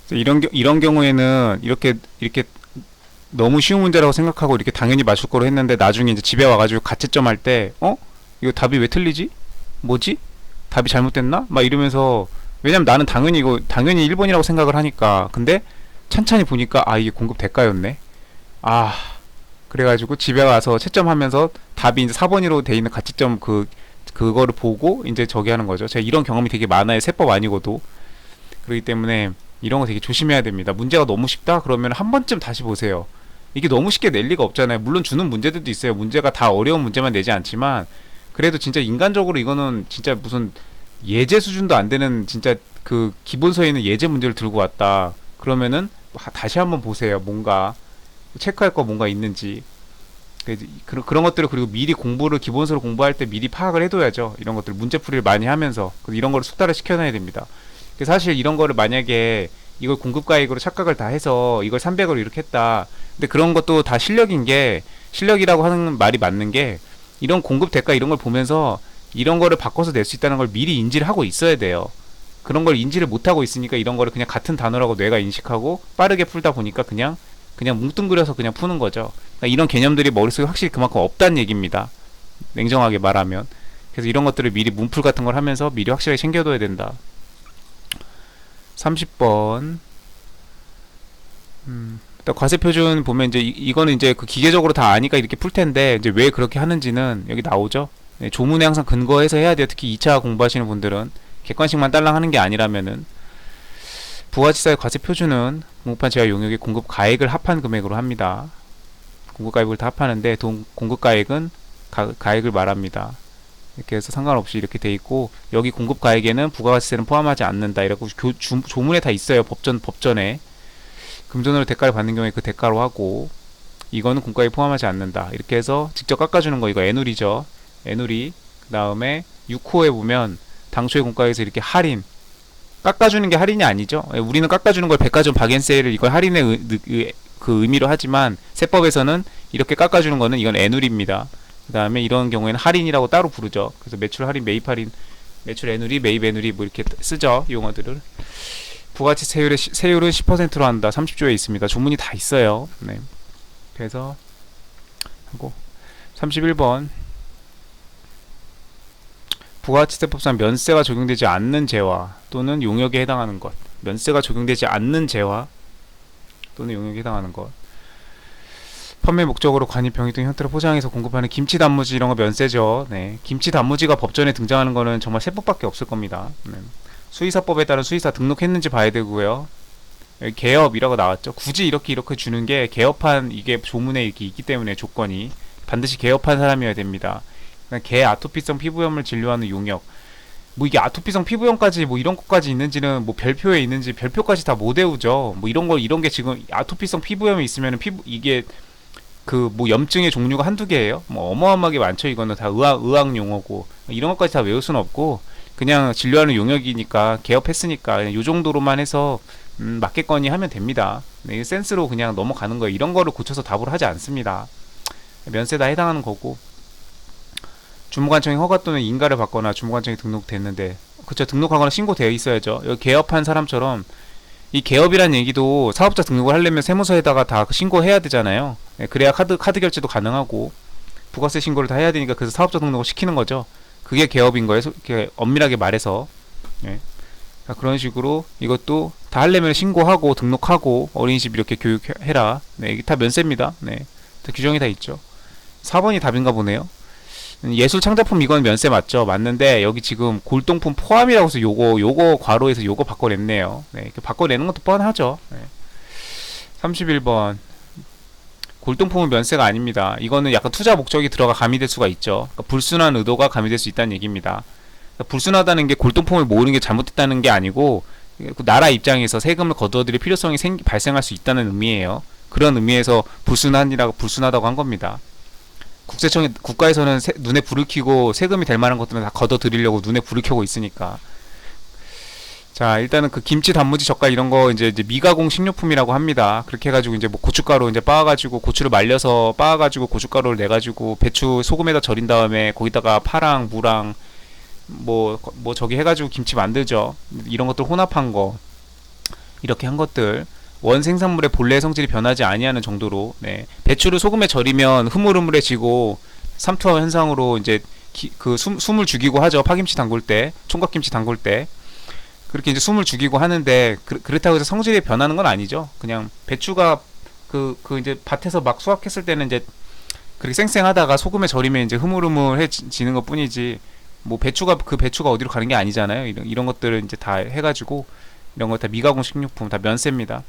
그래서 이런 경우에는 이렇게 너무 쉬운 문제라고 생각하고 이렇게 당연히 맞출 거로 했는데 나중에 이제 집에 와가지고 가채점 할 때, 이거 답이 왜 틀리지? 뭐지? 답이 잘못됐나? 막 이러면서, 왜냐면 나는 당연히 1번이라고 생각을 하니까. 근데 찬찬히 보니까, 이게 공급 대가였네. 아, 그래가지고 집에 와서 채점하면서 답이 이제 4번으로 돼 있는 가채점 그거를 보고 이제 저기 하는 거죠. 제가 이런 경험이 되게 많아요. 세법 아니고도. 그렇기 때문에 이런 거 되게 조심해야 됩니다. 문제가 너무 쉽다? 그러면 한 번쯤 다시 보세요. 이게 너무 쉽게 낼 리가 없잖아요. 물론 주는 문제들도 있어요. 문제가 다 어려운 문제만 내지 않지만 그래도 진짜 인간적으로 이거는 진짜 무슨 예제 수준도 안 되는 진짜 그 기본서에 있는 예제 문제를 들고 왔다. 그러면은 다시 한번 보세요. 뭔가 체크할 거 뭔가 있는지. 그런 것들을 그리고 미리 공부를 기본서를 공부할 때 미리 파악을 해둬야죠. 이런 것들 문제풀이를 많이 하면서 이런 거를 숙달을 시켜놔야 됩니다. 사실 이런 거를 만약에 이걸 공급가액으로 착각을 다 해서 이걸 300으로 이렇게 했다. 근데 그런 것도 다 실력이라고 하는 말이 맞는 게 이런 공급 대가 이런 걸 보면서 이런 거를 바꿔서 낼 수 있다는 걸 미리 인지를 하고 있어야 돼요. 그런 걸 인지를 못 하고 있으니까 이런 거를 그냥 같은 단어라고 뇌가 인식하고 빠르게 풀다 보니까 그냥 뭉뚱그려서 그냥 푸는 거죠. 그러니까 이런 개념들이 머릿속에 확실히 그만큼 없다는 얘기입니다. 냉정하게 말하면. 그래서 이런 것들을 미리 문풀 같은 걸 하면서 미리 확실하게 챙겨둬야 된다. 30번. 일단 과세표준 보면 이제 이거는 이제 그 기계적으로 다 아니까 이렇게 풀 텐데 이제 왜 그렇게 하는지는 여기 나오죠. 네, 조문에 항상 근거해서 해야 돼요. 특히 2차 공부하시는 분들은 객관식만 딸랑 하는 게 아니라면은 부가치사의 과세표준은 공급한 제한 용역의 공급 가액을 합한 금액으로 합니다. 공급 가액을 다 합하는데 공급 가액은 가액을 말합니다. 이렇게 해서 상관없이 이렇게 돼 있고 여기 공급 가액에는 부가가치세는 포함하지 않는다. 이라고 조문에 다 있어요. 법전에 금전으로 대가를 받는 경우에 그 대가로 하고 이거는 공가에 포함하지 않는다. 이렇게 해서 직접 깎아주는 거 이거 애누리죠. 애누리. 그 다음에 6호에 보면 당초의 공가에서 이렇게 할인 깎아주는 게 할인이 아니죠. 우리는 깎아주는 걸 백화점 박앤세일을 이걸 할인의 그 의미로 하지만 세법에서는 이렇게 깎아주는 거는 이건 애누리입니다. 그 다음에 이런 경우에는 할인이라고 따로 부르죠. 그래서 매출 할인, 매입 할인, 매출 애누리, 매입 애누리 뭐 이렇게 쓰죠. 용어들을. 부가치 세율은 10%로 한다. 30조에 있습니다. 조문이 다 있어요. 네. 그래서 하고 31번 부가치세법상 면세가 적용되지 않는 재화 또는 용역에 해당하는 것. 면세가 적용되지 않는 재화 또는 용역에 해당하는 것. 판매 목적으로 관입 병익 등 형태로 포장해서 공급하는 김치 단무지 이런 거 면세죠. 네. 김치 단무지가 법전에 등장하는 거는 정말 세법밖에 없을 겁니다. 네. 수의사법에 따른 수의사 등록했는지 봐야 되고요. 여기 개업이라고 나왔죠. 굳이 이렇게 주는 게 개업한 이게 조문에 이렇게 있기 때문에 조건이 반드시 개업한 사람이어야 됩니다. 개 아토피성 피부염을 진료하는 용역. 뭐 이게 아토피성 피부염까지 뭐 이런 것까지 있는지는 뭐 별표에 있는지 별표까지 다 못 외우죠. 뭐 이런 게 지금 아토피성 피부염이 있으면 이게 그 뭐 염증의 종류가 한두 개예요. 뭐 어마어마하게 많죠. 이거는 다 의학 용어고 이런 것까지 다 외울 수는 없고 그냥 진료하는 용역이니까 개업했으니까 그냥 요 정도로만 해서 맞겠거니 하면 됩니다. 네, 센스로 그냥 넘어가는 거예요. 이런 거를 고쳐서 답을 하지 않습니다. 면세다 해당하는 거고 주무관청이 허가 또는 인가를 받거나 주무관청에 등록됐는데 그쵸 등록하거나 신고되어 있어야죠. 여기 개업한 사람처럼 이 개업이란 얘기도 사업자 등록을 하려면 세무서에다가 다 신고해야 되잖아요. 네, 그래야 카드 결제도 가능하고 부가세 신고를 다 해야 되니까 그래서 사업자 등록을 시키는 거죠. 그게 개업인 거예요. 이렇게 엄밀하게 말해서. 네. 그런 식으로 이것도 다 하려면 신고하고 등록하고 어린이집 이렇게 교육해라. 네, 이게 다 면세입니다. 네, 다 규정이 다 있죠. 4번이 답인가 보네요. 예술 창작품 이건 면세 맞죠? 맞는데 여기 지금 골동품 포함이라고 해서 요거 괄호에서 요거 바꿔냈네요. 네, 이렇게 바꿔내는 것도 뻔하죠. 네. 31번 골동품은 면세가 아닙니다. 이거는 약간 투자 목적이 들어가 가미될 수가 있죠. 그러니까 불순한 의도가 가미될 수 있다는 얘기입니다. 그러니까 불순하다는 게 골동품을 모으는 게 잘못됐다는 게 아니고 나라 입장에서 세금을 거두어들일 필요성이 발생할 수 있다는 의미예요. 그런 의미에서 불순하다고 한 겁니다. 국가에서는 눈에 불을 켜고 세금이 될 만한 것들은 다 걷어들이려고 눈에 불을 켜고 있으니까. 자, 일단은 그 김치 단무지 젓갈 이런 거 이제 미가공 식료품이라고 합니다. 그렇게 해가지고 이제 뭐 고춧가루 이제 빻아가지고 고추를 말려서 빻아가지고 고춧가루를 내가지고 배추 소금에다 절인 다음에 거기다가 파랑 무랑 뭐 저기 해가지고 김치 만들죠. 이런 것들 혼합한 거. 이렇게 한 것들, 원 생산물의 본래 성질이 변하지 아니하는 정도로, 네. 배추를 소금에 절이면 흐물흐물해지고 삼투압 현상으로 이제 숨을 죽이고 하죠. 파김치 담글 때, 총각김치 담글 때 그렇게 이제 숨을 죽이고 하는데, 그렇다고 해서 성질이 변하는 건 아니죠. 그냥 배추가 이제 밭에서 막 수확했을 때는 이제 그렇게 쌩쌩하다가 소금에 절이면 이제 흐물흐물해지는 것 뿐이지, 뭐 배추가 어디로 가는 게 아니잖아요. 이런 것들을 이제 다 해가지고, 이런 거 다 미가공 식료품, 다 면세입니다.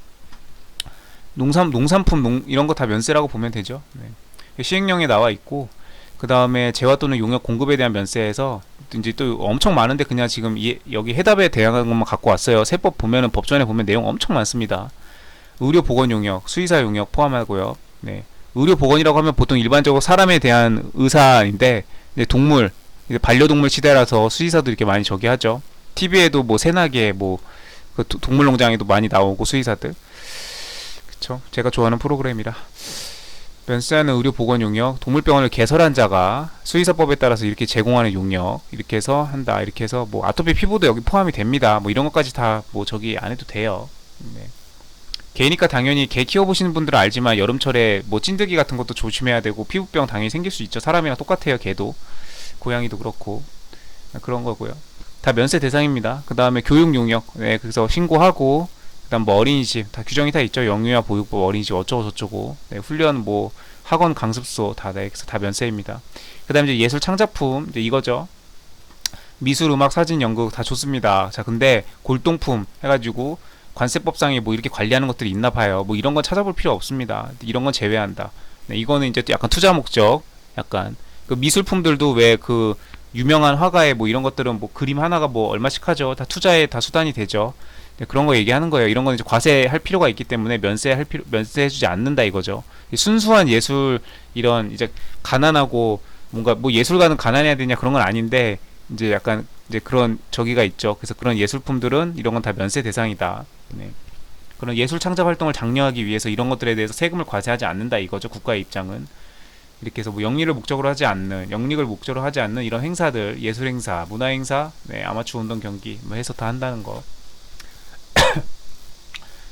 농산품 이런 거 다 면세라고 보면 되죠. 네. 시행령에 나와 있고, 그 다음에 재화 또는 용역 공급에 대한 면세에서 이제 또 엄청 많은데, 그냥 지금 여기 해답에 대항하는 것만 갖고 왔어요. 세법 보면은, 법전에 보면 내용 엄청 많습니다. 의료 보건 용역, 수의사 용역 포함하고요. 네. 의료 보건이라고 하면 보통 일반적으로 사람에 대한 의사인데, 이제 동물, 이제 반려동물 시대라서 수의사도 이렇게 많이 저기 하죠. TV에도 뭐 새나게 뭐 그 동물농장에도 많이 나오고 수의사들. 그쵸? 제가 좋아하는 프로그램이라. 면세하는 의료 보건 용역, 동물병원을 개설한 자가 수의사법에 따라서 이렇게 제공하는 용역, 이렇게 해서 한다. 이렇게 해서 뭐 아토피 피부도 여기 포함이 됩니다. 뭐 이런 것까지 다 뭐 저기 안 해도 돼요. 네. 개니까 당연히 개 키워보시는 분들은 알지만, 여름철에 뭐 찐드기 같은 것도 조심해야 되고, 피부병 당연히 생길 수 있죠. 사람이랑 똑같아요. 개도, 고양이도 그렇고. 그런 거고요. 다 면세 대상입니다. 그 다음에 교육 용역, 네, 그래서 신고하고, 그 다음 뭐 어린이집, 다 규정이 다 있죠. 영유아 보육법, 어린이집 어쩌고 저쩌고, 네, 훈련 뭐 학원 강습소 다, 네, 다 면세입니다. 그 다음에 이제 예술 창작품, 이제 이거죠. 미술, 음악, 사진, 연극 다 좋습니다. 자, 근데 골동품 해가지고 관세법상에 뭐 이렇게 관리하는 것들이 있나 봐요. 뭐 이런 건 찾아볼 필요 없습니다. 이런 건 제외한다. 네, 이거는 이제 또 약간 투자 목적, 약간 그 미술품들도 왜 그 유명한 화가의 뭐 이런 것들은 뭐 그림 하나가 뭐 얼마씩 하죠. 다 투자에 다 수단이 되죠. 네, 그런 거 얘기하는 거예요. 이런 건 이제 과세할 필요가 있기 때문에 면세해주지 않는다 이거죠. 순수한 예술, 이런 이제 가난하고, 뭔가 뭐 예술가는 가난해야 되냐 그런 건 아닌데, 이제 약간 이제 그런 저기가 있죠. 그래서 그런 예술품들은 이런 건 다 면세 대상이다. 네. 그런 예술 창작 활동을 장려하기 위해서 이런 것들에 대해서 세금을 과세하지 않는다 이거죠. 국가의 입장은. 이렇게 해서 뭐 영리를 목적으로 하지 않는 이런 행사들, 예술 행사, 문화 행사, 네, 아마추어 운동 경기 뭐 해서 다 한다는 거.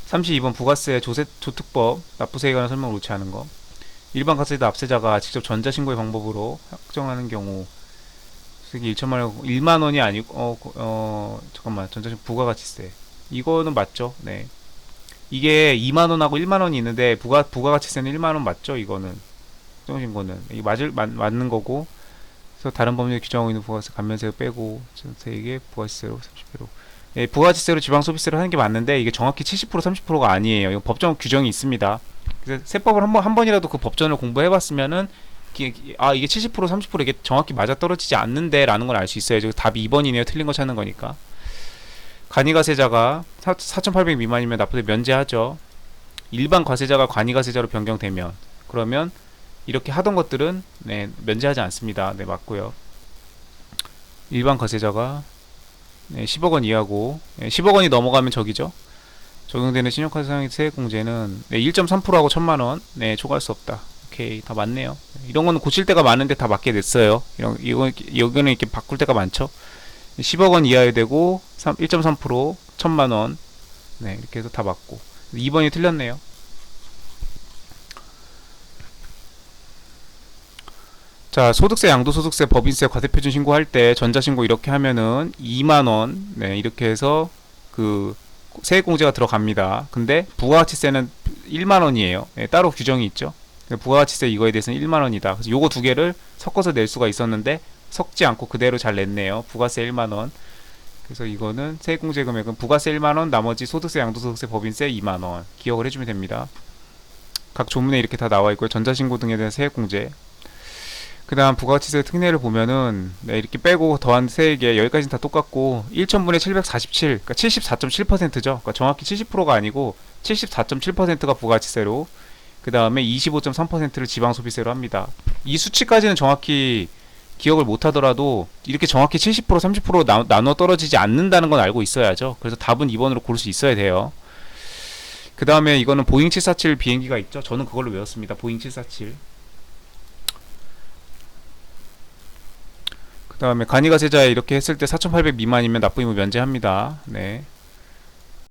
32번 부가세 조특법 납부세에 관한 설명을 옳지 않은 거. 일반 가세다 납세자가 직접 전자신고의 방법으로 확정하는 경우 수익이 1만 원이 아니고 잠깐만, 전자신고 부가가치세 이거는 맞죠? 네. 이게 2만 원하고 1만 원이 있는데, 부가가치세는 1만 원 맞죠? 이거는 정신거는 이게 맞는 거고. 그래서 다른 법률 규정하고 있는 부가세 감면세 빼고 전세에게 부가세로 30%. 예, 부가가치세로 지방소비세를 하는 게 맞는데, 이게 정확히 70% 30%가 아니에요. 이거 법정 규정이 있습니다. 그래서 세법을 한 번이라도 그 법전을 공부해봤으면은, 이게 70% 30% 이게 정확히 맞아떨어지지 않는데 라는 걸 알 수 있어요. 답이 2번이네요. 틀린 거 찾는 거니까. 간이가세자가 4,800 미만이면 납부세 면제하죠. 일반 과세자가 간이가세자로 변경되면, 그러면 이렇게 하던 것들은, 네, 면제하지 않습니다. 네, 맞고요. 일반 과세자가, 네, 10억 원 이하고, 네, 10억 원이 넘어가면 저기죠. 적용되는 신용카드 사용의 세액공제는, 네, 1.3%하고 1,000만 원. 네, 초과할 수 없다. 오케이, 다 맞네요. 이런 거는 고칠 때가 많은데 다 맞게 됐어요. 여기는 이렇게 바꿀 때가 많죠. 10억 원 이하에 되고 1.3%, 1,000만 원. 네, 이렇게 해서 다 맞고. 2번이 틀렸네요. 자, 소득세, 양도소득세, 법인세, 과세표준 신고할 때 전자신고 이렇게 하면은 2만원, 네, 이렇게 해서 그 세액공제가 들어갑니다. 근데 부가가치세는 1만원이에요. 네, 따로 규정이 있죠. 부가가치세 이거에 대해서는 1만원이다. 그래서 요거 두 개를 섞어서 낼 수가 있었는데 섞지 않고 그대로 잘 냈네요. 부가세 1만원. 그래서 이거는 세액공제 금액은 부가세 1만원, 나머지 소득세, 양도소득세, 법인세 2만원. 기억을 해주면 됩니다. 각 조문에 이렇게 다 나와 있고요. 전자신고 등에 대한 세액공제. 그 다음 부가가치세 특례를 보면은, 네, 이렇게 빼고 더한 세액에 여기까지는 다 똑같고 1,000분의 747, 그러니까 74.7%죠. 그러니까 정확히 70%가 아니고 74.7%가 부가가치세로, 그 다음에 25.3%를 지방소비세로 합니다. 이 수치까지는 정확히 기억을 못하더라도 이렇게 정확히 70% 30% 나눠 떨어지지 않는다는 건 알고 있어야죠. 그래서 답은 2번으로 고를 수 있어야 돼요. 그 다음에 이거는 보잉 747 비행기가 있죠. 저는 그걸로 외웠습니다. 보잉 747. 그 다음에 간이가세자에 이렇게 했을 때 4,800 미만이면 납부의무 면제합니다. 네.